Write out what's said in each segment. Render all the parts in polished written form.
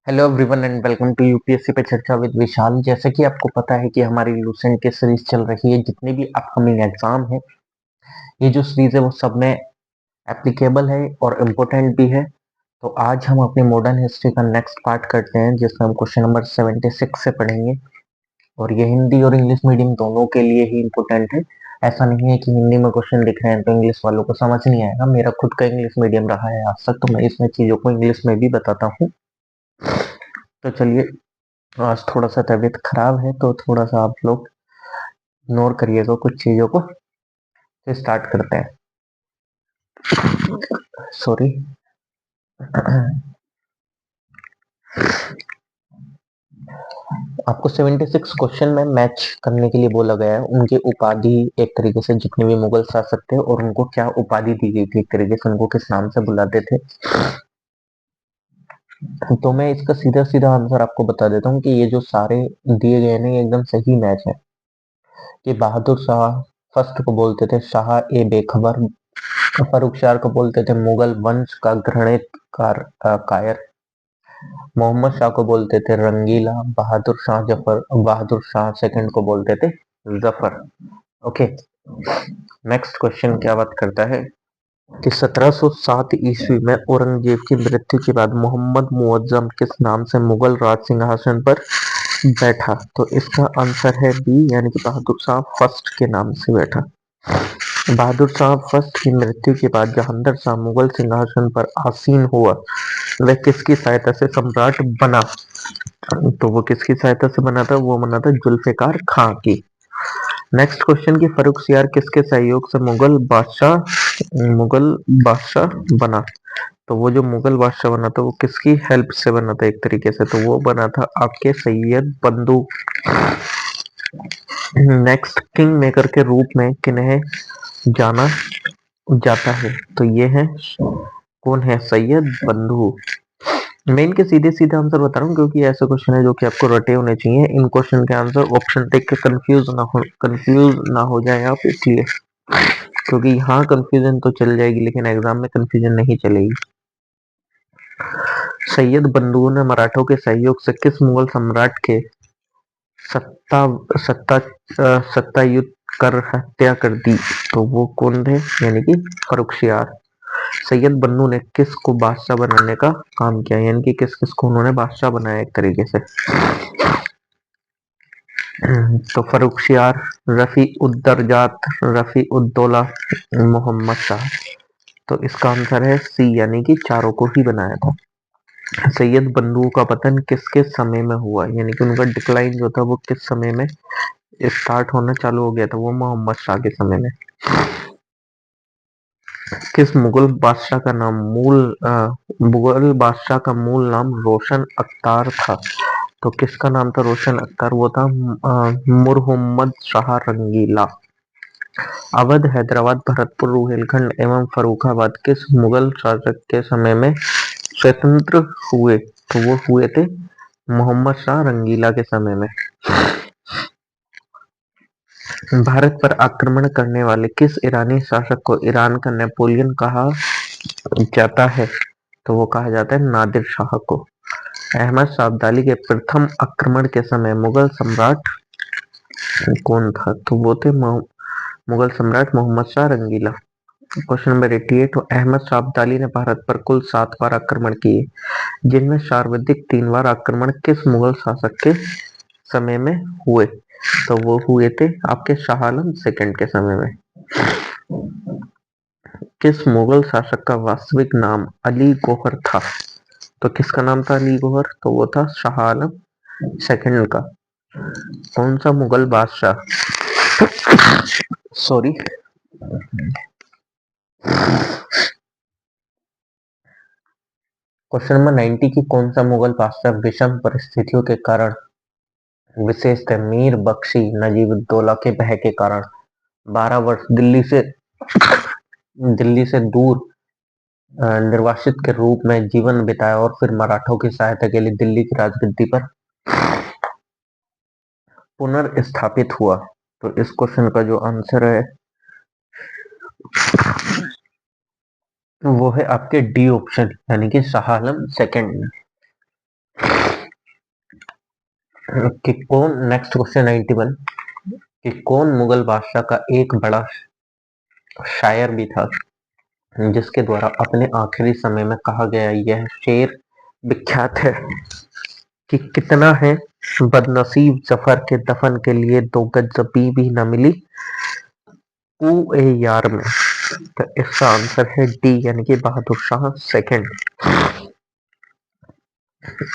Hello everyone and welcome to UPSC पे चर्चा with विशाल। जैसे कि आपको पता है कि हमारी लूसेंट की सीरीज चल रही है, जितने भी अपकमिंग एग्जाम है ये जो सीरीज है वो सब में एप्लीकेबल है और इम्पोर्टेंट भी है। तो आज हम अपनी मॉडर्न हिस्ट्री का नेक्स्ट पार्ट करते हैं, जिसमें हम क्वेश्चन नंबर 76 से पढ़ेंगे। और ये हिंदी और इंग्लिश मीडियम दोनों के लिए ही इम्पोर्टेंट है। ऐसा नहीं है कि हिंदी में क्वेश्चन दिख रहे हैं तो इंग्लिश वालों को समझ नहीं आएगा। मेरा खुद का इंग्लिश मीडियम रहा है आज तक, तो मैं इसमें चीजों को इंग्लिश में भी बताता हूँ। तो चलिए, आज थोड़ा सा तबीयत खराब है तो थोड़ा सा आप लोग इग्नोर करिएगा कुछ चीजों को। तो स्टार्ट करते हैं। सॉरी। आपको 76 क्वेश्चन में मैच करने के लिए बोला गया है। उनकी उपाधि, एक तरीके से जितने भी मुगल शासक थे और उनको क्या उपाधि दी गई थी, एक तरीके से उनको किस नाम से बुलाते थे। तो मैं इसका सीधा सीधा आंसर आपको बता देता हूँ कि ये जो सारे दिए गए ना, ये एकदम सही मैच है। कि बहादुर शाह फर्स्ट को बोलते थे शाह ए बेखबर, फर्रुखशाह को बोलते थे मुगल वंश का घृणित कायर, मोहम्मद शाह को बोलते थे रंगीला, बहादुर शाह जफर, बहादुर शाह सेकंड को बोलते थे जफर। ओके, नेक्स्ट क्वेश्चन क्या बात करता है कि 1707 ईस्वी में औरंगजेब की मृत्यु के बाद मोहम्मद मुअज्जम किस नाम से मुगल राज सिंहासन पर बैठा। तो इसका आंसर है बी, यानी कि बहादुर शाह फर्स्ट के नाम से बैठा। बहादुर शाह फर्स्ट की मृत्यु के बाद जहांगीर शाह मुगल सिंहासन पर आसीन हुआ। वह किसकी सहायता से सम्राट बना। तो वो किसकी सहायता से बना था, वो बना था जुल्फिकार खां की। नेक्स्ट क्वेश्चन की फर्रुखसियार किसके सहयोग से मुगल बादशाह बना। तो वो जो मुगल बादशाह बना था वो किसकी हेल्प से बना था, एक तरीके से तो वो बना था आपके सैयद बंधु। नेक्स्ट किंग मेकर के रूप में किन्हें जाना जाता है। तो ये है, कौन है, सैयद बंधु। मैं इनके सीधे सीधे आंसर बता रहा हूँ क्योंकि ऐसे क्वेश्चन है जो कि आपको रटे होने चाहिए। इन क्वेश्चन के आंसर ऑप्शन देख के कंफ्यूज ना हो जाए आप, इसलिए। क्योंकि यहाँ कंफ्यूजन तो चल जाएगी लेकिन एग्जाम में कंफ्यूजन नहीं चलेगी। सैयद बंधु ने मराठों के सहयोग से किस मुगल सम्राट के सत्ता सत्ता सत्ताच्युत कर हत्या कर दी। तो वो कौन थे, यानी कि फर्रुखसियार। सैयद बन्नू ने किस को बादशाह बनाने का काम किया, यानी कि किस किस को उन्होंने बादशाह बनाया एक तरीके से। तो फर्रुखसियार, रफी उद्दरजात, रफी उद्दौला, मोहम्मद शाह। तो इसका आंसर है सी, यानी कि चारों को ही बनाया था। सैयद बंधु का पतन किसके समय में हुआ, यानी कि उनका डिक्लाइन जो था वो किस समय में स्टार्ट होना चालू हो गया था, वो मोहम्मद शाह के समय में। किस मुगल बादशाह का मूल नाम रोशन अख्तार था। तो किसका नाम था रोशन अख्तार, वो था मुरहुम्मद शाह रंगीला। अवध, हैदराबाद, भरतपुर, रुहेलखंड एवं फर्रुखाबाद किस मुगल शासक के समय में स्वतंत्र हुए। तो वो हुए थे मोहम्मद शाह रंगीला के समय में। भारत पर आक्रमण करने वाले किस ईरानी शासक को ईरान का नेपोलियन कहा जाता है। तो वो कहा जाता है नादिर शाह को। अहमद शाह अब्दाली के प्रथम आक्रमण के समय मुगल सम्राट कौन था। तो वो थे मुगल सम्राट मोहम्मद शाह रंगीला। क्वेश्चन नंबर 88, तो अहमद शाह अब्दाली ने भारत पर कुल 7 बार आक्रमण किए, जिनमें सर्वाधिक 3 बार आक्रमण किस मुगल शासक के समय में हुए। तो वो हुए थे आपके शाह आलम सेकंड के समय में। किस मुगल शासक का वास्तविक नाम अली गौहर था। तो किसका नाम था अली गौहर, तो वो था शाह आलम सेकंड का। कौन सा मुगल बादशाह, सॉरी, क्वेश्चन नंबर 90 की कौन सा मुगल बादशाह विषम परिस्थितियों के कारण, विशेषतः मीर बख्शी नजीबुद्दौला के भय के कारण 12 वर्ष दिल्ली से दूर निर्वासित के रूप में जीवन बिताया और फिर मराठों की सहायता के लिए दिल्ली की राजगद्दी पर पुनर्स्थापित हुआ। तो इस क्वेश्चन का जो आंसर है वो है आपके डी ऑप्शन, यानी कि शाह आलम सेकंड। कि कौन नेक्स्ट क्वेश्चन 91 कि कौन मुगल बादशाह का एक बड़ा शायर भी था जिसके द्वारा अपने आखिरी समय में कहा गया यह शेर विख्यात है कि कितना है बदनसीब जफर के दफन के लिए 2 गज जबी भी न मिली कुए यार में। तो इसका आंसर है डी यानी कि बहादुर शाह सेकंड।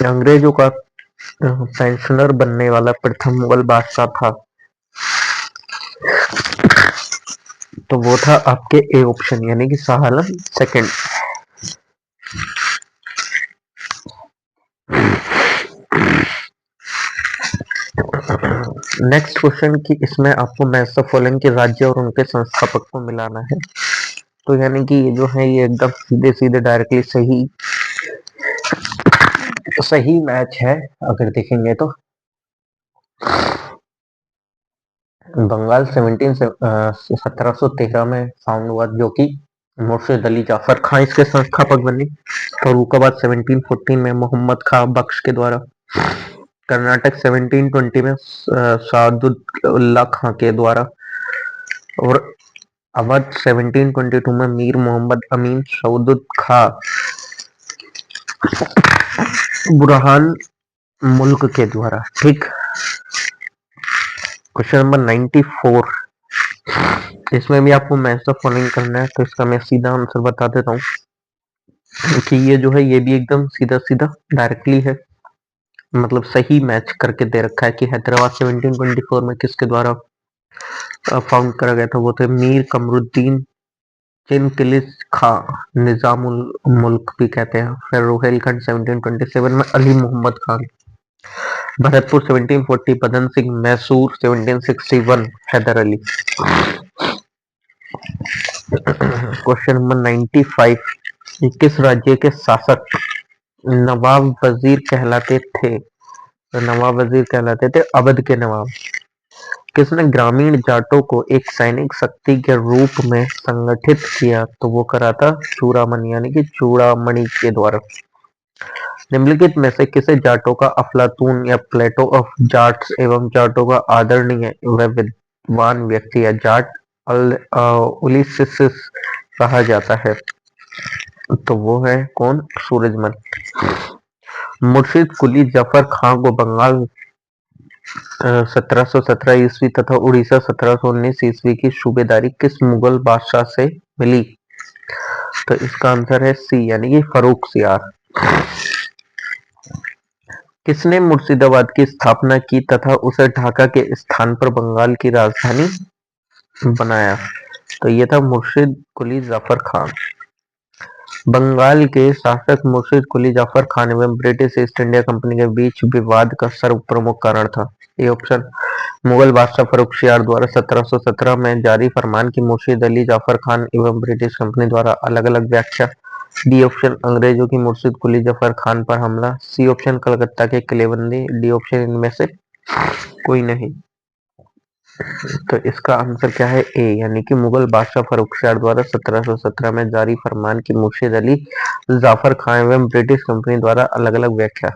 अंग्रेजों का पेंशनर बनने वाला प्रथम मुगल बादशाह था तो वो था आपके ए ऑप्शन यानी कि Shah Alam second. Next question कि इसमें आपको मैच ऑफ फॉलोइंग के राज्य और उनके संस्थापक को मिलाना है। तो यानी कि ये जो है ये एकदम सीधे सीधे डायरेक्टली सही सही मैच है। अगर देखेंगे तो बंगाल 1713 में फाउंड हुआ जो कि मुर्शिद अली जाफर खां इसके संस्थापक बने। फर्रुखाबाद 1714 में मोहम्मद खां बख्श के द्वारा। कर्नाटक 1720 में सादुल्ला खां के द्वारा। और अवध 1722 में मीर मोहम्मद अमीन सऊदुद खां बुरहान मुल्क के द्वारा। ठीक। क्वेश्चन नंबर 94 इसमें भी आपको मैच ऑफ फॉलोइंग करना है तो इसका मैं सीधा आंसर बता देता हूँ कि ये जो है ये भी एकदम सीधा सीधा डायरेक्टली है मतलब सही मैच करके दे रखा है कि हैदराबाद 1724 में किसके द्वारा फाउंड करा गया था। वो थे मीर कमरुद्दीन चिनकिलिस खां निजामुल मुल्क भी कहते हैं। फिर रोहेलखंड 1727 में अली मोहम्मद खान। भरतपुर 1740 बदन सिंह। मैसूर 1761 हैदर अली। क्वेश्चन नंबर 95 किस राज्य के शासक नवाब वजीर कहलाते थे। तो नवाब वजीर कहलाते थे अवध के नवाब। किसने ग्रामीण जाटों को एक सैनिक शक्ति के रूप में संगठित किया तो वो करा था चूड़ामणि यानी कि चूड़ामणि के द्वारा। निम्नलिखित में से किसे जाटों का अफलातून या प्लेटो ऑफ जाट्स एवं जाटों का आदरणीय व विद्वान व्यक्ति या जाट उलिसिस कहा जाता है। तो वो है कौन सूरजमल। मुर्शिद कुली जफर खां को बंगाल 1717 ईस्वी तथा उड़ीसा 1719 ईस्वी की सूबेदारी किस मुगल बादशाह से मिली। तो इसका आंसर है सी यानी कि फर्रुख सियार। किसने मुर्शिदाबाद की स्थापना की तथा उसे ढाका के स्थान पर बंगाल की राजधानी बनाया। तो ये था मुर्शिद कुली जाफर खान। बंगाल के शासक मुर्शिद कुली जाफर खान एवं ब्रिटिश ईस्ट इंडिया कंपनी के बीच विवाद का सर्व प्रमुख कारण था। ये ऑप्शन मुगल बादशाह फर्रुखसियार द्वारा 1717 में जारी फरमान की मुर्शिद अली जाफर खान एवं ब्रिटिश कंपनी द्वारा अलग अलग व्याख्या। डी ऑप्शन अंग्रेजों की मुर्शिद कुली जफर खान पर हमला। सी ऑप्शन कलकत्ता के किलेबंदी। डी ऑप्शन इनमें से कोई नहीं। तो इसका आंसर क्या है ए यानी कि मुगल बादशाह फर्रुखसियार द्वारा 1717 में जारी फरमान की मुर्शिद अली जाफर खान एवं ब्रिटिश कंपनी द्वारा अलग अलग व्याख्या।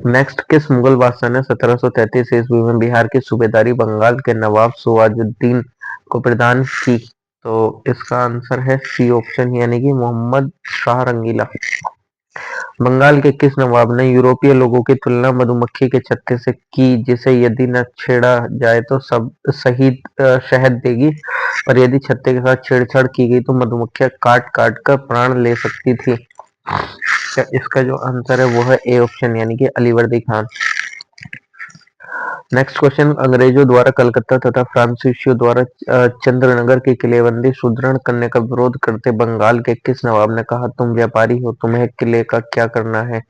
नेक्स्ट किस मुगल बादशाह ने 1733 ईस्वी में बिहार की सूबेदारी बंगाल के नवाब सिराजुद्दीन को प्रदान की। तो इसका आंसर है सी ऑप्शन यानी कि मोहम्मद शाह रंगीला। बंगाल के किस नवाब ने यूरोपीय लोगों की तुलना मधुमक्खी के छत्ते से की जिसे यदि न छेड़ा जाए तो सब सही शहद देगी और यदि छत्ते के साथ छेड़छाड़ की गई तो मधुमक्खियां काट काट कर प्राण ले सकती थी। इसका जो आंसर है वो है ए ऑप्शन यानी कि अलीवर्दी खान। नेक्स्ट क्वेश्चन अंग्रेजों द्वारा कलकत्ता तथा फ्रांसीसियों द्वारा चंद्रनगर की किलेबंदी सुदृढ़ करने का विरोध करते बंगाल के किस नवाब ने कहा तुम व्यापारी हो तुम्हें किले का क्या करना है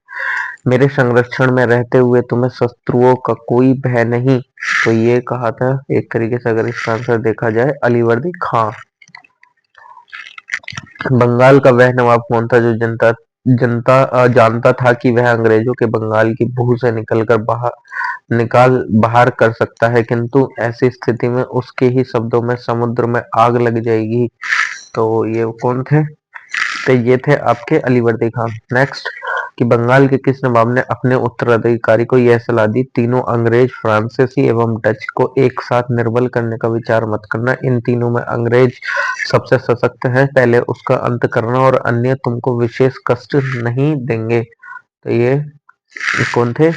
मेरे संरक्षण में रहते हुए तुम्हें शत्रुओं का कोई भय नहीं। तो ये कहा था एक तरीके से अगर इसका आंसर देखा जाए अलीवर्दी खां। बंगाल का वह नवाब कौन था जो जनता जनता जानता था कि वह अंग्रेजों के बंगाल की भू से निकाल बाहर कर सकता है किंतु ऐसी स्थिति में उसके ही शब्दों में समुद्र में आग लग जाएगी। तो ये कौन थे। तो ये थे आपके अलीवर्दी खान। नेक्स्ट कि बंगाल के किस नवाब ने अपने उत्तराधिकारी को यह सलाह दी, तीनों अंग्रेज, फ्रांसीसी एवं डच को एक साथ निर्बल करने का विचार मत करना। इन तीनों में अंग्रेज सबसे सशक्त है, पहले उसका अंत करना और अन्य तुमको विशेष कष्ट नहीं देंगे। तो ये कौन थे?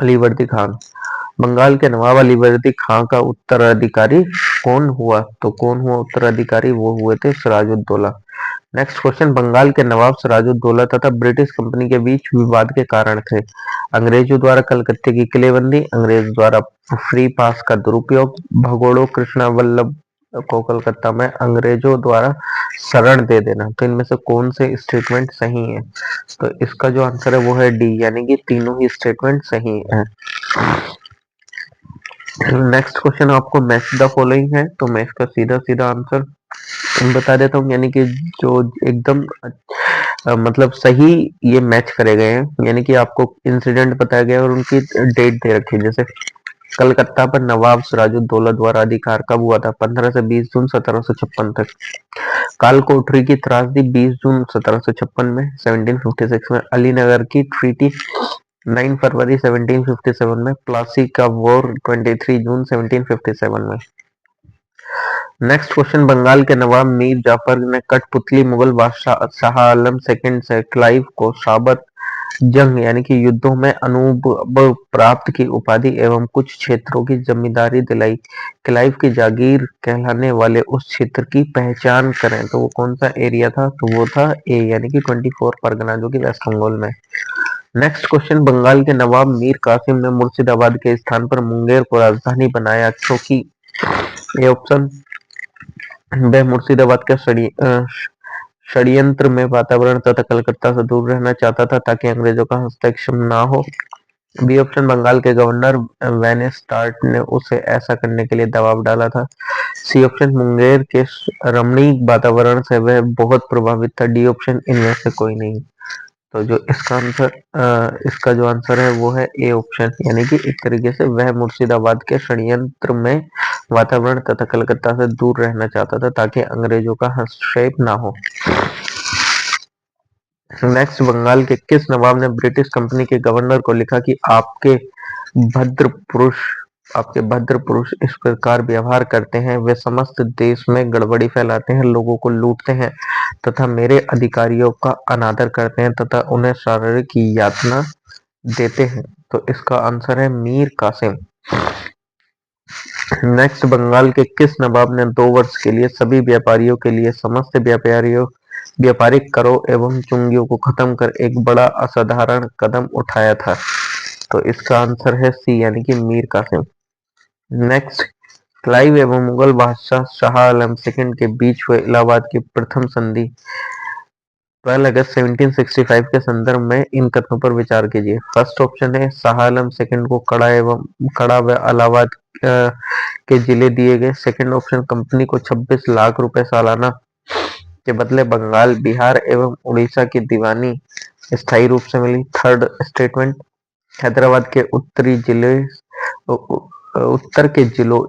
अलीवर्दी खान। बंगाल के नवाब अलीवर्दी खान का उत्तराधिकारी कौन हुआ? तो कौन हुआ उत्तराधिकारी? वो हुए थे सिराजुद्दौला। नेक्स्ट क्वेश्चन, बंगाल के नवाब सिराजुद्दौला तथा ब्रिटिश कंपनी के बीच विवाद के कारण थे। अंग्रेजों द्वारा कलकत्ते की किलेबंदी, अंग्रेज द्वारा फ्री पास का दुरुपयोग, भगोड़ों कृष्णा वल्लभ को कलकत्ता में अंग्रेजों द्वारा शरण दे देना। तो इनमें से कौन से स्टेटमेंट सही है? तो इसका जो आंसर है वो है डी, यानी कि तीनों ही स्टेटमेंट सही है। नेक्स्ट क्वेश्चन आपको मैच द फॉलोइंग है, तो मैं इसका सीधा सीधा आंसर बता देता हूँ, यानी कि जो एकदम मतलब सही ये मैच करे गए हैं, यानी कि आपको इंसिडेंट बताया गया और उनकी डेट दे रखी है। जैसे कलकत्ता पर नवाब सिराजुद्दौला द्वारा अधिकार कब हुआ था? 15 से 20 जून 1756 तक। कालकोठरी की त्रासदी 20 जून 1756 में। 1756 में अलीनगर की ट्रीटी 9 फरवरी 1757 में। प्लासी का वॉर 23 जून 1757 में। नेक्स्ट क्वेश्चन, बंगाल के नवाब मीर जाफर ने कठपुतली मुगल बादशाह शाह आलम सेकंड से क्लाइव को साबत जंग यानी कि युद्धों में अनुभव प्राप्त की उपाधि एवं कुछ क्षेत्रों की जमींदारी दिलाई। क्लाइव की जागीर कहलाने वाले उस क्षेत्र की पहचान करें, तो वो कौन सा एरिया था? तो वो था ए, यानी कि 24 परगना, जो कि वेस्ट बंगाल में। नेक्स्ट क्वेश्चन, बंगाल के नवाब मीर कासिम ने मुर्शिदाबाद के स्थान पर मुंगेर को राजधानी बनाया क्योंकि ये ऑप्शन, वह मुर्शिदाबाद के षड्यंत्र में वातावरण तथा कलकत्ता से दूर रहना चाहता था ताकि अंग्रेजों का हस्तक्षेप न हो। बी ऑप्शन, बंगाल के गवर्नर वेनेस्टार्ट ने उसे ऐसा करने के लिए दबाव डाला था। सी ऑप्शन, मुंगेर के रमणीक वातावरण से वह बहुत प्रभावित था। डी ऑप्शन, इनमें से कोई नहीं। तो जो इसका आंसर इसका जो आंसर है वो है ए ऑप्शन, यानी कि एक तरीके से वह मुर्शिदाबाद के षड्यंत्र में वातावरण तथा कलकत्ता से दूर रहना चाहता था ताकि अंग्रेजों का हस्तक्षेप ना हो। नेक्स्ट, बंगाल के किस नवाब ने ब्रिटिश कंपनी के गवर्नर को लिखा कि भद्र पुरुष आपके भद्र पुरुष इस प्रकार व्यवहार करते हैं, वे समस्त देश में गड़बड़ी फैलाते हैं, लोगों को लूटते हैं तथा मेरे अधिकारियों का अनादर करते हैं तथा उन्हें शारीरिक यातना देते हैं। तो इसका आंसर है मीर कासिम। नेक्स्ट, बंगाल के किस नवाब ने 2 वर्ष के लिए सभी व्यापारियों के लिए समस्त व्यापारिक करों एवं चुंगियों को खत्म कर एक बड़ा असाधारण कदम उठाया था? तो इसका आंसर है सी, यानी कि मीर कासिम। नेक्स्ट, क्लाइव एवं मुगल बादशाह शाह आलम सेकंड के बीच हुए इलाहाबाद की प्रथम संधि 12 अगस्त 1765 के संदर्भ में इन कथनों पर विचार कीजिए। फर्स्ट ऑप्शन है, शाह आलम सेकंड को कड़ा व इलाहाबाद के जिले दिए गए। सेकंड ऑप्शन, कंपनी को 26 लाख रुपए सालाना के बदले बंगाल, बिहार एवं उड़ीसा की दीवानी स्थायी रूप से मिली। थर्ड स्टेटमेंट, हैदराबाद के उत्तरी जिले उत्तर के जिलों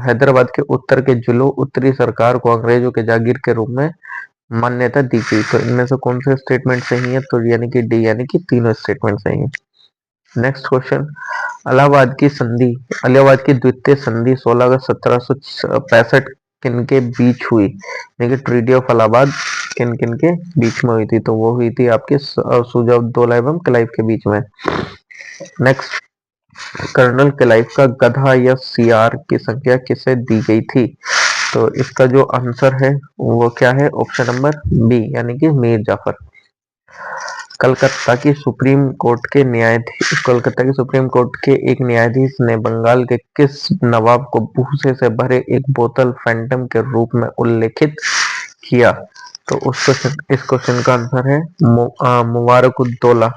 हैदराबाद के उत्तर के जिलों उत्तरी सरकार को अंग्रेजों के जागीर के रूप में मान्यता दी गई। तो इनमें से कौन से स्टेटमेंट सही है? तो यानी कि डी, यानी कि तीनों स्टेटमेंट सही है। नेक्स्ट क्वेश्चन, इलाहाबाद की द्वितीय संधि 16 अगस्त 1765 किन के बीच हुई? यानी कि ट्रीटी ऑफ इलाहाबाद किन किन के बीच में हुई थी? तो वो हुई थी आपके सुजाउद्दौला एवं क्लाइव के बीच में। नेक्स्ट, कर्नल क्लाइव का गधा या सियार की संख्या किसे दी गई थी? तो इसका जो आंसर है वो क्या है? ऑप्शन नंबर बी, यानी कि मीर जाफर। कलकत्ता की सुप्रीम कोर्ट के एक न्यायाधीश ने बंगाल के किस नवाब को भूसे से भरे एक बोतल फैंटम के रूप में उल्लेखित किया? तो इस क्वेश्चन का आंसर है मुबारकुद्दौला।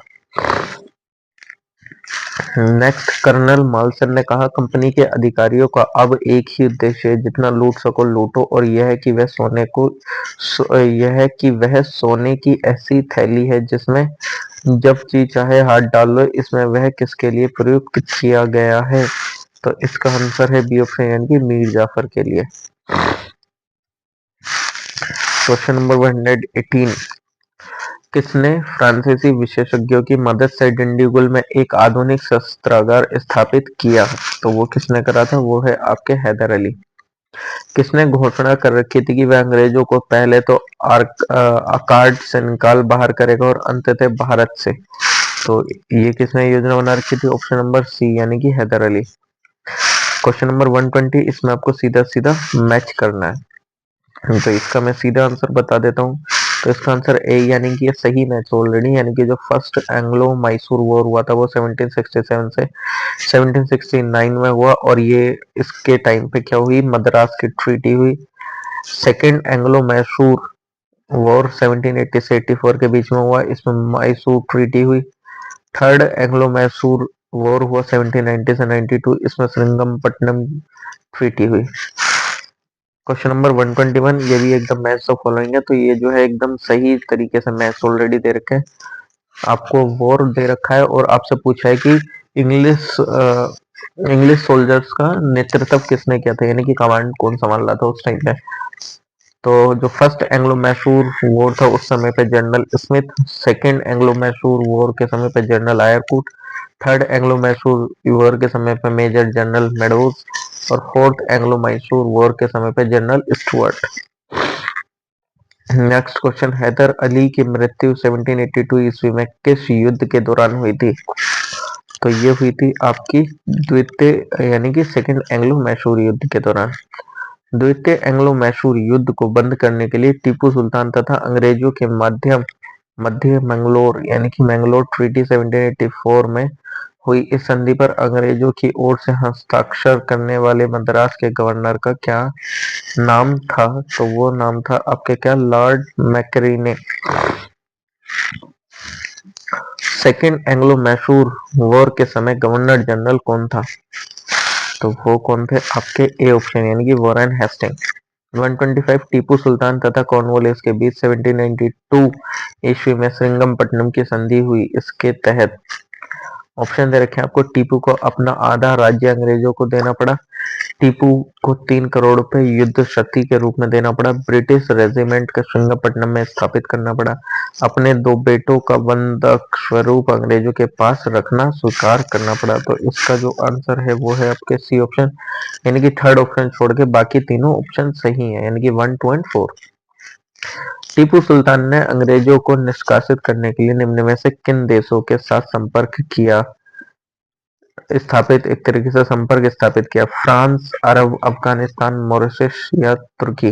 नेक्स्ट, कर्नल मालसन ने कहा, कंपनी के अधिकारियों का अब एक ही उद्देश्य है, जितना लूट सको लूटो, और यह है कि वह सोने की ऐसी थैली है जिसमें जब जी चाहे हाथ डाल लो। इसमें वह किसके लिए प्रयुक्त किया गया है? तो इसका आंसर है बी ऑप्शन, यानी कि मीर जाफर के लिए। क्वेश्चन नंबर 118, किसने फ्रांसीसी विशेषज्ञों की मदद से डिंडीगुल में एक आधुनिक शस्त्रागार स्थापित किया? तो वो किसने करा था? वो है आपके हैदर अली। किसने घोषणा कर रखी थी कि वह अंग्रेजों को पहले तो अकार्ड से निकाल बाहर करेगा और अंततः भारत से? तो ये किसने योजना बना रखी थी? ऑप्शन नंबर सी यानी कि हैदर अली। क्वेश्चन नंबर 120, इसमें आपको सीधा सीधा मैच करना है, तो इसका मैं सीधा आंसर बता देता हूँ। तो इसका आंसर ए यानी कि ये सही मैच ऑलरेडी, यानी कि जो फर्स्ट एंग्लो मैसूर वॉर हुआ था वो 1767 से 1769 में हुआ, और ये इसके टाइम पे क्या हुई? मद्रास की ट्रीटी हुई। सेकेंड एंग्लो मैसूर वॉर 1780 से 84 के बीच में हुआ, इसमें मैसूर ट्रीटी हुई। थर्ड एंग्लो मैसूर वॉर हुआ 1790 से 92, इसमें श्रिंगमपट्टनम ट्रीटी हुई। क्वेश्चन नंबर 121, ये भी एकदम मैच द फॉलोइंग है, तो ये जो है एकदम सही तरीके से मैच ऑलरेडी दे रखे हैं आपको। वॉर दे रखा है और आपसे पूछा है कि इंग्लिश इंग्लिश सोल्जर्स का नेतृत्व किसने किया था, यानी कि कमांड कौन संभाल रहा था उस टाइम पे? तो जो फर्स्ट एंग्लो मैसूर वॉर था उस समय पे general Smith, second Anglo Mysore war के समय पे general Eyre Coote, third Anglo Mysore war के समय पे मेजर जनरल मेडोज, और फोर्थ एंग्लो मैसूर वॉर के समय पे general Stuart. Next question, Hyder Ali की मृत्यु 1782 ईस्वी में किस युद्ध के दौरान हुई थी? तो ये हुई थी आपकी द्वितीय यानी कि सेकेंड एंग्लो मैसूर युद्ध के दौरान। द्वितीय एंग्लो मैसूर युद्ध को बंद करने के लिए टीपू सुल्तान तथा अंग्रेजों के मध्य मंगलोर यानी कि मैंगलोर ट्रीटी 1784 में हुई इस संधि पर अंग्रेजों की ओर से हस्ताक्षर करने वाले मद्रास के गवर्नर का क्या नाम था? तो वो नाम था आपके क्या? लॉर्ड मैकरीने। सेकेंड एंग्लो मैसूर वॉर के समय गवर्नर जनरल कौन था? तो वो कौन थे? आपके ए ऑप्शन यानी कि वॉरेन हेस्टिंग। 125, टीपू सुल्तान तथा कॉर्नवालिस के बीच 1792 ईस्वी में श्रिंगमपट्टनम की संधि हुई, इसके तहत ऑप्शन दे रखे हैं आपको। टीपू को अपना आधा राज्य अंग्रेजों को देना पड़ा, टीपू को 3 करोड़ रुपए युद्ध क्षति के रूप में देना पड़ा, ब्रिटिश रेजिमेंट का श्रिंगपट्टनम में स्थापित करना पड़ा, अपने 2 बेटों का बंधक स्वरूप अंग्रेजों के पास रखना स्वीकार करना पड़ा। तो इसका जो आंसर है वो है आपके सी ऑप्शन, यानी कि थर्ड ऑप्शन छोड़ के बाकी तीनों ऑप्शन सही है, यानी कि 1, 2 एंड 4। टीपू सुल्तान ने अंग्रेजों को निष्कासित करने के लिए निम्न में से किन देशों के साथ एक तरीके से संपर्क स्थापित किया? फ्रांस, अरब, अफगानिस्तान, मॉरिशस या तुर्की?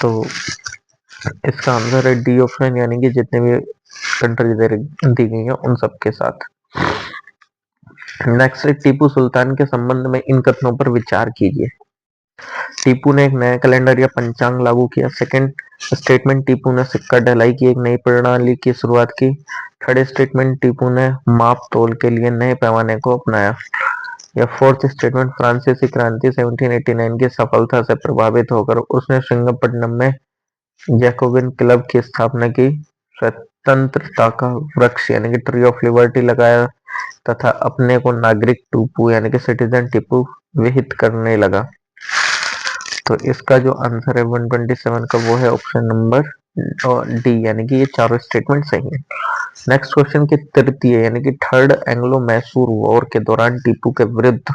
तो इसका आंसर है डी ऑप्शन, यानी कि जितने भी कंट्री दी गई हैं उन सब के साथ। नेक्स्ट, टीपू सुल्तान के संबंध में इन कथनों पर विचार कीजिए। टीपू ने एक नया कैलेंडर या पंचांग लागू किया। सेकंड स्टेटमेंट, टीपू ने सिक्का ढलाई की एक नई प्रणाली की शुरुआत की। थर्ड स्टेटमेंट, टीपू ने माप तोल के लिए नए पैमाने को अपनाया। या फोर्थ स्टेटमेंट, फ्रांसीसी क्रांति 1789 की सफलता से प्रभावित होकर उसने श्रिंगपट्टनम में जैकोबिन क्लब की स्थापना की, स्वतंत्रता का वृक्ष यानी कि ट्री ऑफ लिबर्टी लगाया तथा अपने को नागरिक टीपू यानी कि सिटीजन टीपू विहित करने लगा। तो इसका जो आंसर है 127 का वो है ऑप्शन नंबर डी, यानी कि ये चारों स्टेटमेंट सही है। नेक्स्ट क्वेश्चन की तृतीय यानी कि थर्ड एंग्लो मैसूर वॉर के दौरान टीपू के विरुद्ध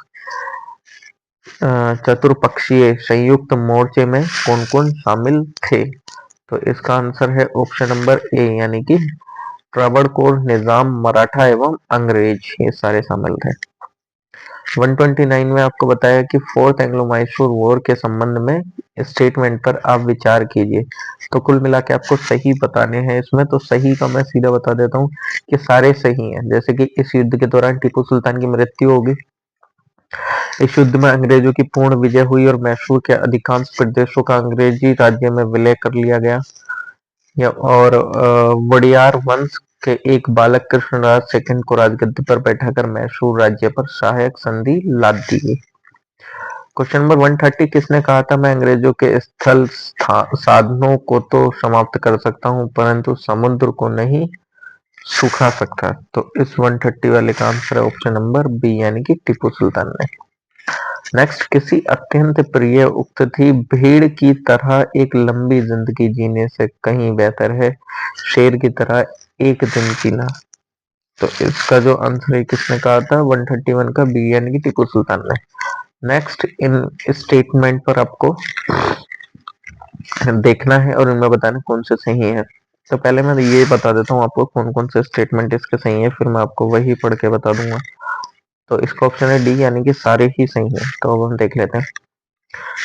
चतुर्पक्षीय संयुक्त मोर्चे में कौन कौन शामिल थे? तो इसका आंसर है ऑप्शन नंबर ए, यानी कि ट्रावणकोर, निजाम, मराठा एवं अंग्रेज, ये सारे शामिल थे। 129 में आपको बताया कि फोर्थ एंग्लो मैसूर वॉर के संबंध में स्टेटमेंट पर आप विचार कीजिए। तो कुल मिला के आपको सही बताने हैं इसमें, तो सही का मैं सीधा बता देता हूँ कि सारे सही हैं। जैसे कि इस युद्ध के दौरान टीपू सुल्तान की मृत्यु होगी, इस युद्ध में अंग्रेजों की पूर्ण विजय हुई और मैसूर के अधिकांश प्रदेशों का अंग्रेजी राज्य में विलय कर लिया गया। और वडियार वंश के एक बालक कृष्णराज सेकंड को राजगद्दी पर बैठाकर मैसूर राज्य पर सहायक संधि लाद दी गई। क्वेश्चन नंबर 130, किसने कहा था मैं अंग्रेजों के स्थल साधनों को तो समाप्त कर सकता हूं परंतु समुद्र को नहीं सुखा सकता? तो इस 130 वाले का आंसर है ऑप्शन नंबर बी, यानी कि टीपू सुल्तान ने। नेक्स्ट, किसी अत्यंत प्रिय उक्त थी, भीड़ की तरह एक लंबी जिंदगी जीने से कहीं बेहतर है शेर की तरह एक दिन जीना। तो इसका जो आंसर है किसने कहा था, 131 का बी यानी कि टीपू सुल्तान ने। नेक्स्ट इन स्टेटमेंट पर आपको देखना है और इनमें बताना कौन से सही है। तो पहले मैं ये बता देता हूँ आपको कौन कौन से स्टेटमेंट इसके सही है, फिर मैं आपको वही पढ़ के बता दूंगा। तो इसका ऑप्शन है डी यानी कि सारे ही सही है। तो अब हम देख लेते हैं।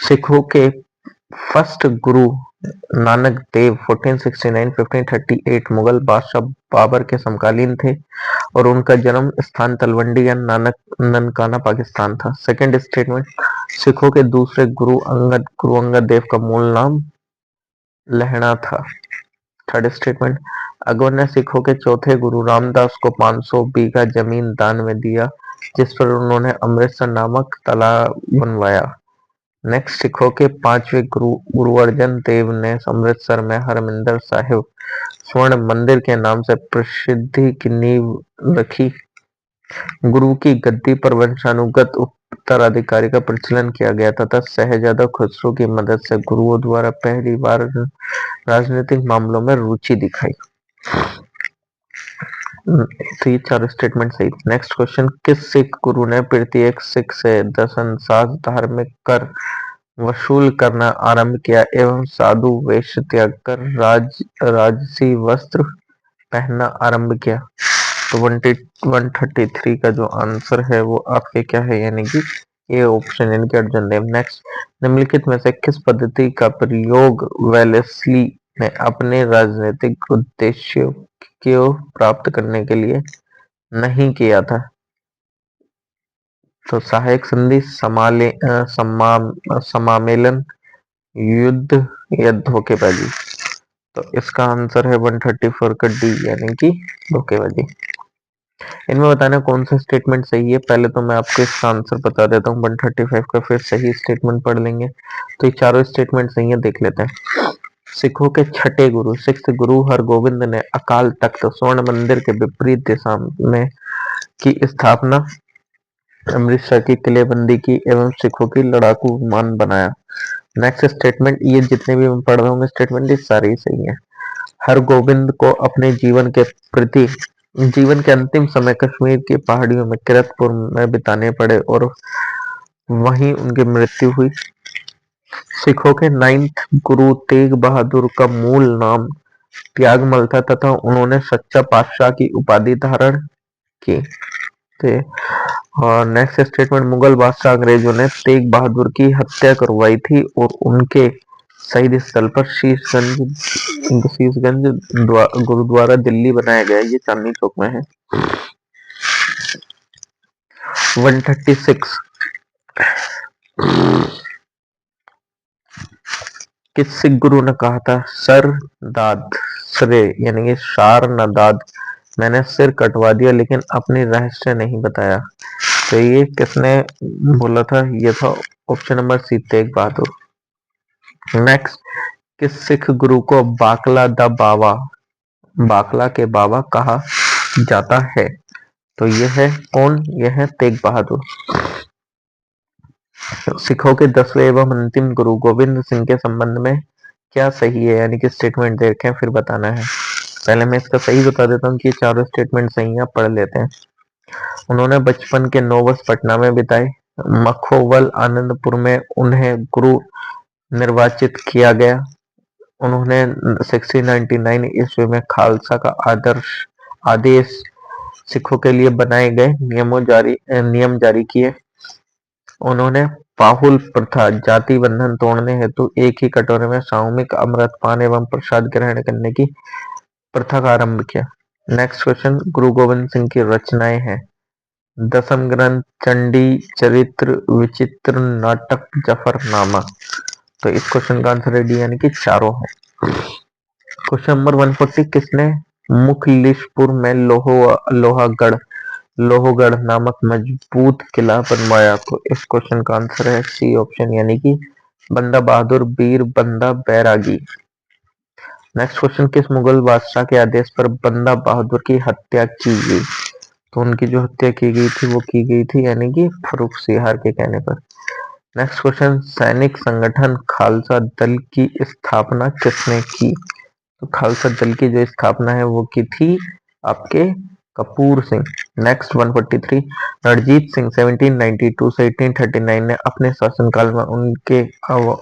सिखों के फर्स्ट गुरु नानक देव 1469-1538 मुगल बादशाह बाबर के समकालीन थे और उनका जन्म स्थान तलवंडी या नानक ननकाना पाकिस्तान था। सेकंड स्टेटमेंट, सिखों के दूसरे गुरु अंगद देव का मूल नाम लहणा था। थर्ड स्टेटमेंट, अकबर ने सिखों के चौथे गुरु रामदास को 500 बीघा जमीन दान में दिया जिस पर उन्होंने अमृतसर नामक तालाब बनवाया। नेक्स्ट, सिखों के पांचवें गुरु गुरु अर्जन देव ने अमृतसर में हरमिंदर साहिब स्वर्ण मंदिर के नाम से प्रसिद्धि की नींव रखी। गुरु की गद्दी पर वंशानुगत उत्तराधिकारी का प्रचलन किया गया तथा शहजादा खुसरो की मदद से गुरुओं द्वारा पहली बार राजनीतिक मामलों में रुचि दिखाई। तो ये चार स्टेटमेंट सही। नेक्स्ट क्वेश्चन, किस सिख गुरु ने प्रत्येक सिख से दशंशास धार्मिक कर वसूल करना आरंभ किया एवं साधु वेश त्याग कर राजसी वस्त्र पहनना आरंभ किया? तो 133 का जो आंसर है वो आपके क्या है, यानी कि ये ऑप्शन यानी कि अर्जुन देव। नेक्स्ट, निम्नलिखित में से किस पद्धति का प्रयोग वेलेस्ली ने अपने राजनीतिक उद्देश्यों को प्राप्त करने के लिए नहीं किया था? तो सहायक संधि, समामेलन, युद्ध या धोखेबाजी? तो इसका आंसर है 134 का डी यानी कि धोखेबाजी। इनमें बताना कौन सा स्टेटमेंट सही है। पहले तो मैं आपको इसका आंसर बता देता हूँ 135 का, फिर सही स्टेटमेंट पढ़ लेंगे। तो ये चारों स्टेटमेंट सही है, देख लेते हैं। सिखों के छठे गुरु सिक्स गुरु हरगोविंद ने अकाल तख्त स्वर्ण मंदिर के विपरीत दिशा में की स्थापना, अमृतसर की किलेबंदी की एवं सिखों की लड़ाकू विमान बनाया। नेक्स्ट स्टेटमेंट, ये जितने भी मैं पढ़ रहा हूँ स्टेटमेंट ये सारे ही सही है। हरगोविंद को अपने जीवन के अंतिम समय कश्मीर की पहाड़ियों में किरतपुर में बिताने पड़े और वहीं उनकी मृत्यु हुई। सिखों के नाइन्थ गुरु तेग बहादुर का मूल नाम त्यागमल था तथा उन्होंने सच्चा पातशाह की उपाधि धारण की थे। और नेक्स्ट स्टेटमेंट, मुगल बादशाह अंग्रेजों ने तेग बहादुर की हत्या करवाई थी और उनके शहीद स्थल पर शीशगंज गुरुद्वारा दिल्ली बनाया गया, ये चांदनी चौक में है। 136, किस सिख गुरु ने कहा था सर दाद सरे यानी कि शार न दाद, मैंने सिर कटवा दिया लेकिन अपनी रहस्य नहीं बताया? तो ये किसने बोला था, ये था option number C, Tegh Bahadur. Next, किस सिख गुरु को बाकला के बाबा कहा जाता है? तो यह है कौन, यह है तेग बहादुर। सिखों के 10वें एवं अंतिम गुरु गोविंद सिंह के संबंध में क्या सही है, यानी कि स्टेटमेंट देखें फिर बताना है। पहले मैं इसका सही बता देता हूँ कि चारों स्टेटमेंट सही है, पढ़ लेते हैं। उन्होंने बचपन के 9 वर्ष पटना में बिताए। मखोवल आनंदपुर में उन्हें गुरु निर्वाचित किया गया। उन्होंने 1699 ईस्वी में खालसा का आदेश सिखों के लिए बनाए गए नियम जारी किए। उन्होंने पाहुल प्रथा जाति बंधन तोड़ने हेतु एक ही कटोरे में सामूहिक अमृतपान एवं प्रसाद ग्रहण करने की प्रथा का आरंभ किया। नेक्स्ट क्वेश्चन, गुरु गोविंद सिंह की रचनाएं हैं दसम ग्रंथ, चंडी चरित्र, विचित्र नाटक, जफरनामा। तो इस क्वेश्चन का आंसर है डी यानी कि चारों है। क्वेश्चन नंबर 140, किसने मुखलिसपुर में लोहगढ़ नामक मजबूत किला बनवाया? तो इस क्वेश्चन का आंसर है सी ऑप्शन यानी कि बंदा बहादुर बीर बंदा बैरागी। नेक्स्ट क्वेश्चन, किस मुगल बादशाह के आदेश पर बंदा बहादुर की हत्या की गई? तो उनकी जो हत्या की गई थी वो की गई थी यानी कि फर्रुख सिहार के कहने पर। नेक्स्ट क्वेश्चन, सैनिक संगठन खालसा दल की स्थापना किसने की? तो खालसा दल की जो स्थापना है वो की थी आपके कपूर सिंह। नेक्स्ट 143, रणजीत सिंह 1792 से 1839 ने अपने शासनकाल में उनके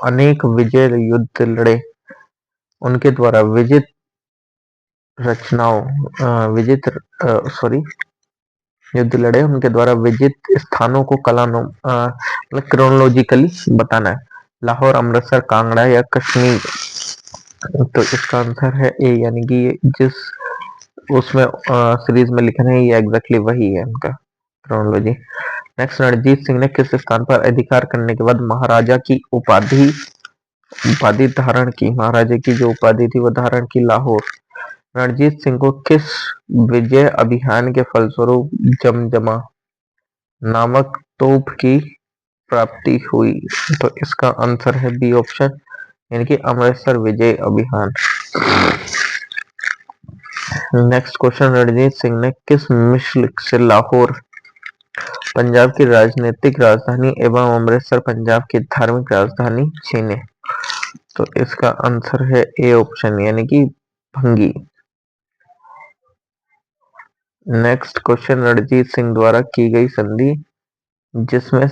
अनेक विजय युद्ध लड़े। उनके द्वारा विजित रचनाओं विजित सॉरी युद्ध लड़े, उनके द्वारा विजित स्थानों को मतलब क्रोनोलॉजिकली बताना है। लाहौर, अमृतसर, कांगड़ा या कश्मीर। तो इसका आंसर है ए, यानी कि जिस उसमें सीरीज में लिखना है ये एग्जैक्टली वही है उनका क्रोनोलॉजी। नेक्स्ट, रणजीत सिंह ने किस स्थान पर अधिकार करने के बाद महाराजा की उपाधि उपाधि धारण की? महाराजा की जो उपाधि थी वो धारण की। लाहौर। रणजीत सिंह को किस विजय अभियान के फलस्वरूप जमजमा नामक तोप की प्राप्ति हुई? तो इसका आंसर है बी ऑप्शन, यानी कि अमृतसर विजय अभियान। नेक्स्ट क्वेश्चन, रणजीत सिंह ने किस मिसल से लाहौर पंजाब की राजनीतिक राजधानी एवं अमृतसर पंजाब की धार्मिक राजधानी छीने? तो इसका आंसर है ए ऑप्शन, यानी कि भंगी। नेक्स्ट क्वेश्चन, रणजीत सिंह द्वारा की गई संधि जिसमें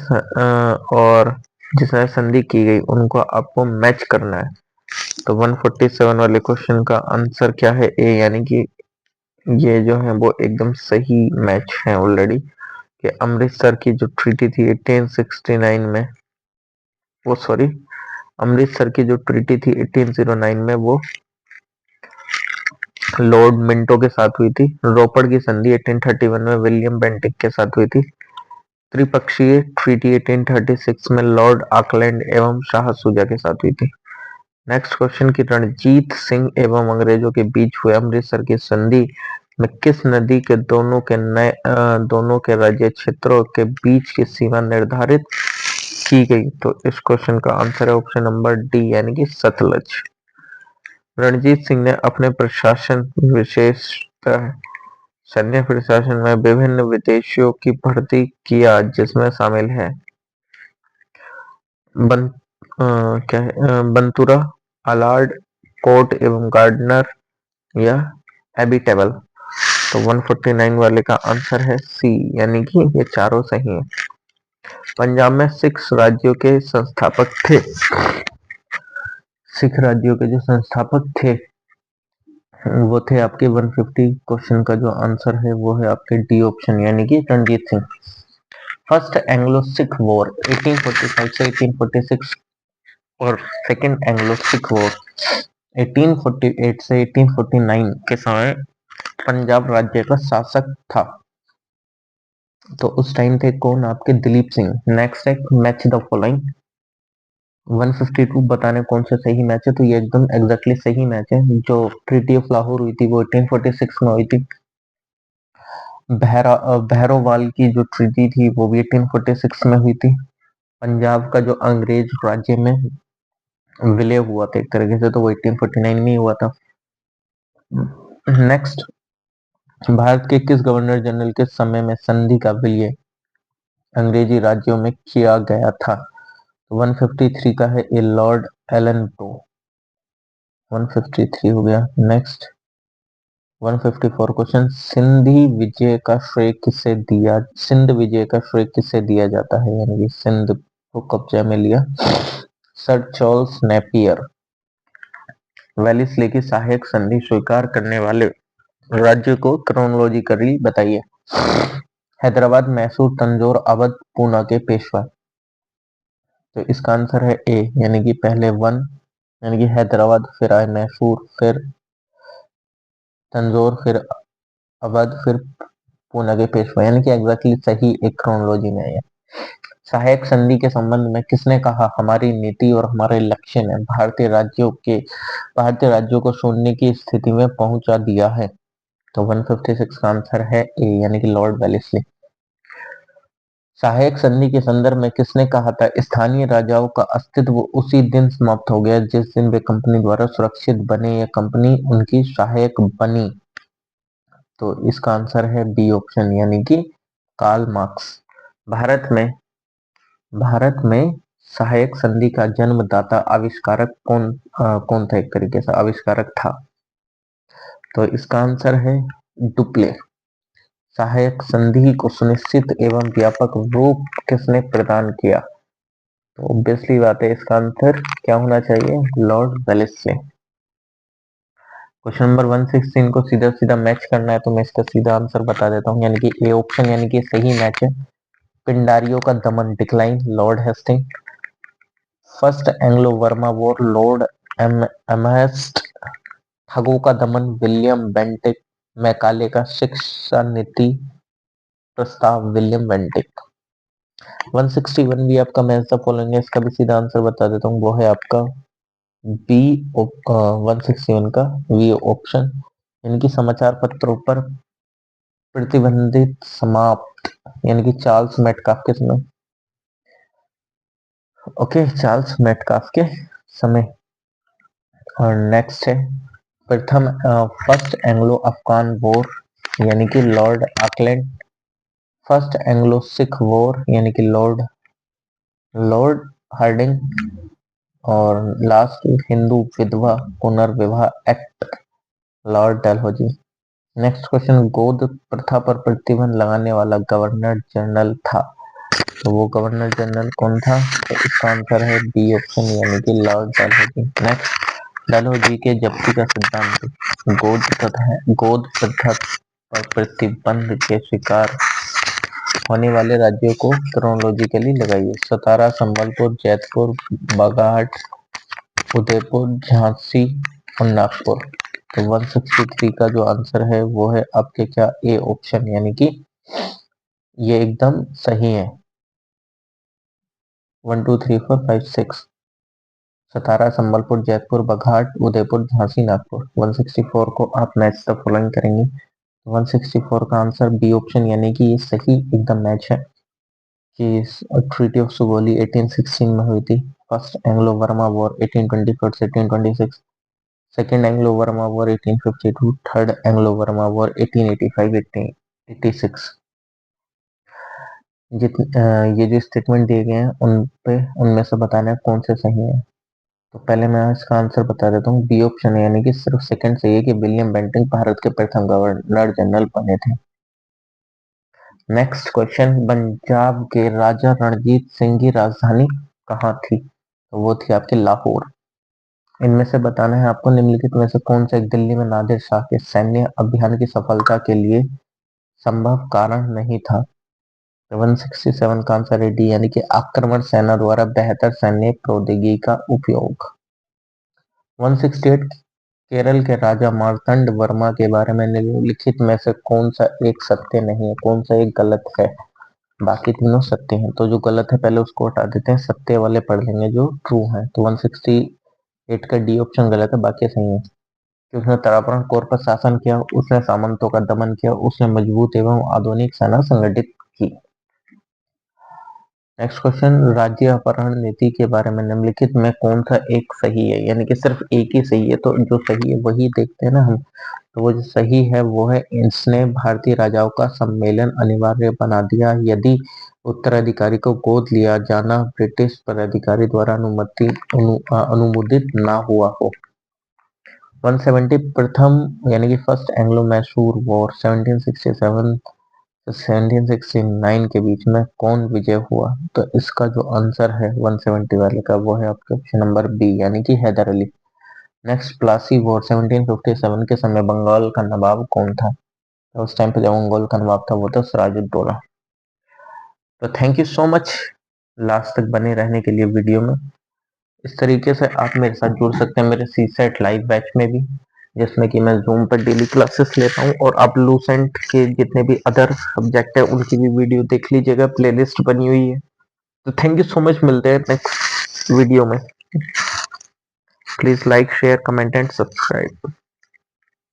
संधि की गई उनको आपको मैच करना है। तो 147 वाले क्वेश्चन का आंसर क्या है? ए, यानी कि ये जो है वो एकदम सही मैच है ऑलरेडी। कि अमृतसर की जो ट्रीटी थी 1869 में, वो सॉरी अमृतसर की जो ट्रीटी थी 1809 में वो लॉर्ड मिंटो के साथ हुई थी। रोपड़ की संधि 1831 में विलियम बेंटिक के साथ हुई थी। त्रिपक्षीय ट्रीटी 1836 में लॉर्ड ऑकलैंड एवं शाह सूजा के साथ हुई थी। नेक्स्ट क्वेश्चन, की रणजीत सिंह एवं अंग्रेजों के बीच हुए अमृतसर की संधि में किस नदी के दोनों के राज्य क्षेत्रों के बीच की सीमा निर्धारित की गई? तो इस क्वेश्चन का आंसर है ऑप्शन नंबर डी, यानी कि सतलज। रणजीत सिंह ने अपने प्रशासन, विशेषतः सैन्य प्रशासन में विभिन्न विदेशियों की भर्ती किया जिसमें शामिल है बंतुरा, अलार्ड, कोर्ट एवं गार्डनर या एबिटेबल। तो 149 वाले का आंसर है सी, यानी कि ये चारों सही है। पंजाब में सिख राज्यों के जो संस्थापक थे वो थे आपके 150 क्वेश्चन का जो आंसर है वो है आपके डी ऑप्शन, यानी कि Ranjit Singh. First Anglo Sikh war 1845 से 1846 और सेकेंड एंग्लो सिख वॉर 1848 से 1849 के समय पंजाब राज्य का शासक था। तो उस टाइम थे कौन? आपके दिलीप सिंह। नेक्स्ट है मैच द फॉलोइंग। 152 बताने कौन सा सही मैच है? तो ये एकदम एग्जैक्टली सही मैच है। जो ट्रीटी ऑफ लाहौर हुई थी वो 1846 में हुई थी। बहरोवाल की जो ट्रीटी थी वो भी 1846 में हुई थी। पंजाब का जो अंग्रेज राज्य में विलय हुआ था एक तरीके से, तो वो 1849 में ही हुआ था। नेक्स्ट, भारत के किस गवर्नर जनरल के समय में संधि का विलय अंग्रेजी राज्यों में किया गया था? 153 का है ए, लॉर्ड एलन टो। 153 हो गया। नेक्स्ट 154 क्वेश्चन, सिंध विजय का श्रेय किसे दिया जाता है? यानी कि सिंध को कब्जे में लिया सर चार्ल्स नेपियर। वेलिस्ले की सहायक संधि स्वीकार करने वाले राज्य को क्रोनोलॉजिकली बताइए। हैदराबाद, मैसूर, तंजौर, अवध, पूना के पेशवा। तो इसका आंसर है ए, यानी कि पहले 1, यानी कि हैदराबाद, फिर आए मैसूर, फिर तंजौर, फिर अवध, फिर पूना के पेशवा, यानी कि एग्जैक्टली सही एक क्रोनोलॉजी में है। सहायक संधि के संबंध में किसने कहा, हमारी नीति और हमारे लक्ष्य ने भारतीय राज्यों को शून्य की स्थिति में पहुंचा दिया है? तो 156 का आंसर है ए, यानी कि लॉर्ड वेलेस्ली। सहायक संधि के संदर्भ में किसने कहा था, स्थानीय राजाओं का अस्तित्व उसी दिन समाप्त हो गया जिस दिन वे कंपनी द्वारा सुरक्षित बने या कंपनी उनकी सहायक बनी? तो इसका आंसर है बी ऑप्शन, यानी कि कार्ल मार्क्स। भारत में सहायक संधि का जन्मदाता आविष्कारक कौन था? एक तरीके से आविष्कारक था तो इसका आंसर है डुप्ले। सहायक संधि को सुनिश्चित एवं व्यापक रूप किसने प्रदान किया? तो ऑब्वियसली बात है, इसका आंसर क्या होना चाहिए? Lord Wellesley. क्वेश्चन नंबर 116 को सीधा सीधा मैच करना है, तो मैं इसका सीधा आंसर बता देता हूँ, यानी कि ए ऑप्शन, यानी कि सही मैच है। पिंडारियों का दमन, decline, Lord Hastings. First Anglo Burma war, Lord Amherst. ठगों का दमन, विलियम बेंटिक। मैकाले का शिक्षा नीति प्रस्ताव, विलियम बेंटिक। 161 भी आपका मैच द फॉलोइंग है, इसका भी सीधा आंसर बता देता हूँ, वो है आपका बी। 161 का बी ऑप्शन, यानी कि समाचार पत्रों पर प्रतिबंधित समाप्त, यानी कि चार्ल्स मेटकाफ के समय। ओके, चार्ल्स मेटकाफ के समय। और नेक्स्ट है प्रथम फर्स्ट एंग्लो अफगान वॉर, यानी कि Lord Auckland. First Anglo Sikh war, यानी कि लॉर्ड हार्डिंग। और लास्ट हिंदू विधवा पुनर्विवाह act, Lord Dalhousie. Next question, गोद प्रथा पर प्रतिबंध लगाने वाला गवर्नर जनरल था, तो वो गवर्नर जनरल कौन था? तो इसका आंसर है बी ऑप्शन, यानी कि लॉर्ड डलहौजी। नेक्स्ट, डलहौजी के जब्ती का सिद्धांत, गोद प्रथा पर प्रतिबंध के शिकार होने वाले राज्यों को क्रोनोलॉजिकली लगाइए। सतारा, संबलपुर, जैतपुर, बागाहट, उदयपुर, झांसी और नागपुर। तो 163 का जो आंसर है वो है आपके क्या? ए ऑप्शन, यानी कि ये एकदम सही है। 1 2 3 4 5 6, सतारा, संबलपुर, जयपुर, बघाट, उदयपुर, झांसी, नागपुर। 164 को आप मैच द फॉलोइंग करेंगे, 164 का आंसर बी ऑप्शन, यानी कि ये सही एकदम मैच है कि ट्रीटी ऑफ सुगोली 1816 में हुई थी। फर्स्ट एंग्लो बर्मा वॉर 1824 से 1826, second Anglo Burma war 1852, third Anglo Burma war 1885 1886। ये जो स्टेटमेंट दिए गए हैं उनमें से बताना है कौन से सही है। तो पहले मैं इसका आंसर बता देता हूँ, बी ऑप्शन है, यानी कि सिर्फ सेकंड सही है कि विलियम बेंटिक भारत के प्रथम गवर्नर जनरल बने थे। नेक्स्ट क्वेश्चन, पंजाब के राजा रणजीत सिंह की राजधानी कहाँ थी? तो वो थी आपकी लाहौर। इनमें से बताना है आपको, निम्नलिखित में से कौन सा एक दिल्ली में नादिर शाह के सैन्य अभियान की सफलता के लिए संभव कारण नहीं था? 167 का आंसर है डी, यानी कि आक्रमण सेना द्वारा बेहतर सैन्य प्रौद्योगिकी का उपयोग। 168, केरल के राजा मार्तंड वर्मा के बारे में निम्नलिखित में से कौन सा एक सत्य नहीं है, कौन सा एक गलत है? बाकी तीनों सत्य हैं, तो जो गलत है पहले उसको हटा देते हैं, सत्य वाले पढ़ लेंगे जो ट्रू है। तो 168 का डी ऑप्शन गलत है, बाकी सही है कि उसने तरापरण कोर पर शासन किया, उसने सामंतों का दमन किया, उसने मजबूत एवं आधुनिक सेना संगठित की। नेक्स्ट क्वेश्चन, राज्य अपहरण नीति के बारे में निम्नलिखित में कौन सा एक सही है? यानी कि सिर्फ एक ही सही है, तो जो सही है वही देखते हैं ना हम। तो वो जो सही है वो है, इसने भारतीय राजाओं का सम्मेलन अनिवार्य बना दिया यदि उत्तराधिकारी को गोद लिया जाना ब्रिटिश प्राधिकारी द्वारा अनुमोदित ना हुआ हो। 170, प्रथम यानी कि फर्स्ट एंग्लो मैसूर वॉर 1767 1769 के बीच में कौन विजय हुआ? तो इसका जो आंसर है 170 वाले का वो है आपके ऑप्शन नंबर बी, यानी कि हैदर अली। नेक्स्ट, प्लासी वॉर 1757 के समय बंगाल का नवाब कौन था? तो उस टाइम पे जो बंगाल का नवाब था वो था सिराजुद्दौला। तो thank you so much last तक बने रहने के लिए वीडियो में। इस तरीके से आप मेरे साथ जुड़ सकते हैं मेरे सीसेट लाइव बैच में भी, जिसमें कि मैं जूम पर डेली क्लासेस लेता हूँ, और आप लूसेंट के जितने भी अदर सब्जेक्ट है उनकी भी वीडियो देख लीजिएगा, प्लेलिस्ट बनी हुई है। तो थैंक यू सो मच, मिलते हैं नेक्स्ट वीडियो में। Please like, share, comment and subscribe.